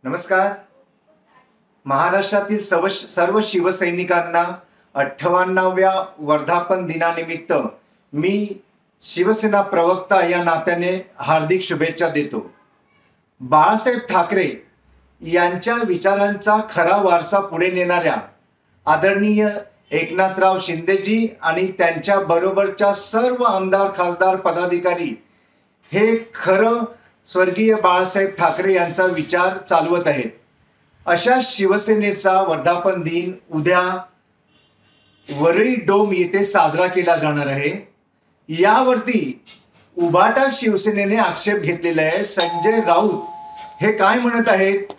नमस्कार. महाराष्ट्रातील सर्व शिवसैनिकांना 58व्या वर्धापन दिनानिमित्त मी शिवसेना प्रवक्ता या नात्याने हार्दिक शुभेच्छा देतो. बाळासाहेब ठाकरे यांच्या विचारांचा खरा वारसा पुढे नेणाऱ्या आदरणीय एकनाथराव शिंदेजी आणि त्यांच्या बरोबरच्या सर्व आमदार, खासदार, पदाधिकारी हे खरं स्वर्गीय बाळासाहेब ठाकरे यांचा विचार चालवत आहेत. अशा शिवसेनेचा वर्धापन दिन उद्या वरळी डोम येथे साजरा केला जाणार आहे. यावरती उभाटा शिवसेनेने आक्षेप घेतलेला आहे. संजय राऊत हे काय म्हणत आहेत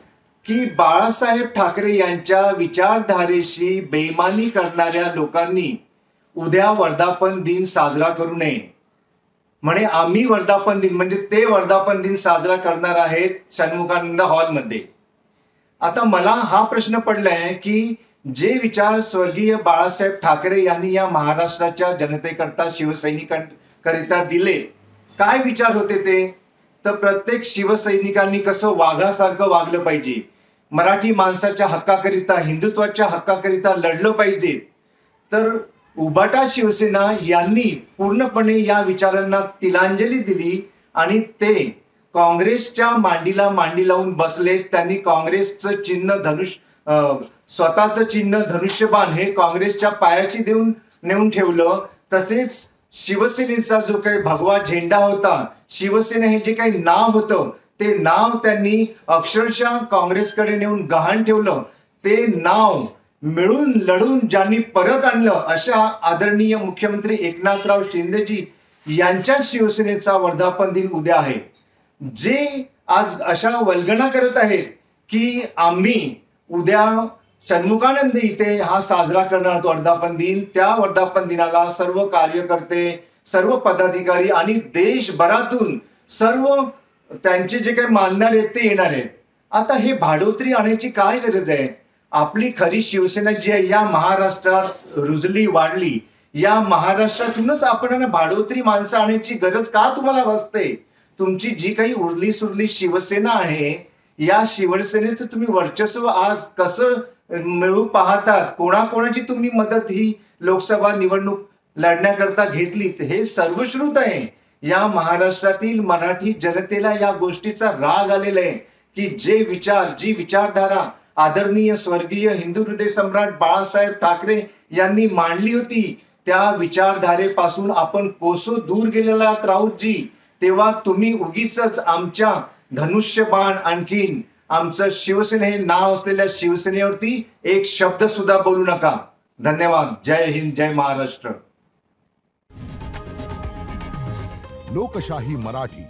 की बाळासाहेब ठाकरे यांच्या विचारधारेशी बेईमानी करणाऱ्या लोकांनी उद्या वर्धापन दिन साजरा करू नये. म्हणे आम्ही वर्धापन दिन म्हणजे ते वर्धापन दिन साजरा करणार आहेत षण्मुखानंद हॉलमध्ये. आता मला हा प्रश्न पडलाय की जे विचार स्वर्गीय बाळासाहेब ठाकरे यांनी या महाराष्ट्राच्या जनतेकरता, शिवसैनिकांकरिता दिले, काय विचार होते ते? तर प्रत्येक शिवसैनिकांनी कसं वाघासारखं वागलं पाहिजे, मराठी माणसाच्या हक्काकरिता, हिंदुत्वाच्या हक्काकरिता लढलं पाहिजे. तर उभाटा शिवसेना यांनी पूर्णपणे या विचारांना तिलांजली दिली आणि ते काँग्रेसच्या मांडीला मांडी लावून बसले. त्यांनी काँग्रेसचं चिन्ह स्वतःचं चिन्ह धनुष्यबाण हे काँग्रेसच्या पायाची नेऊन ठेवलं. तसेच शिवसेनेचा जो काही भगवा झेंडा होता, शिवसेना हे जे काही नाव होतं, ते नाव त्यांनी अक्षरशः काँग्रेसकडे नेऊन गहाण ठेवलं. ते नाव मिळून लढून ज्यांनी परत आणलं अशा आदरणीय मुख्यमंत्री एकनाथराव शिंदेजी यांच्या शिवसेनेचा वर्धापन दिन उद्या आहे. जे आज अशा वल्गना करत आहेत की आम्ही उद्या षण्मुखानंद इथे हा साजरा करणार वर्धापन दिन, त्या वर्धापन दिनाला सर्व कार्यकर्ते, सर्व पदाधिकारी आणि देशभरातून सर्व त्यांचे जे काही मानणारे आहेत ते येणार आहेत. आता हे भाडोत्री आणायची काय गरज आहे? आपली खरी शिवसेना जी आहे या महाराष्ट्रात रुजली, वाढली. या महाराष्ट्रातूनच आपण भाडोत्री माणसं आणायची गरज का तुम्हाला भासते? तुमची जी काही उरली सुरली शिवसेना आहे, या शिवसेनेचं तुम्ही वर्चस्व आज कसं मिळू पाहतात? कोणाकोणाची तुम्ही मदत ही लोकसभा निवडणूक लढण्याकरता घेतली हे सर्वश्रुत आहे. या महाराष्ट्रातील मराठी जनतेला या गोष्टीचा राग आलेला आहे की जे विचार, जी विचारधारा आदरणीय स्वर्गीय हिंदू हृदय सम्राट बाळासाहेब ठाकरे यांनी मांडली होती, त्या विचारधारेपासून आपण कोसो दूर गेलेला आहात राऊतजी. तेव्हा तुम्ही उगीच आमच्या धनुष्यबाण, आणखीन आमचं शिवसेना हे नाव असलेल्या शिवसेनेवरती एक शब्द सुद्धा बोलू नका. धन्यवाद. जय हिंद, जय महाराष्ट्र. लोकशाही मराठी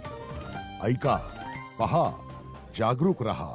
ऐका, पहा, जागरूक रहा.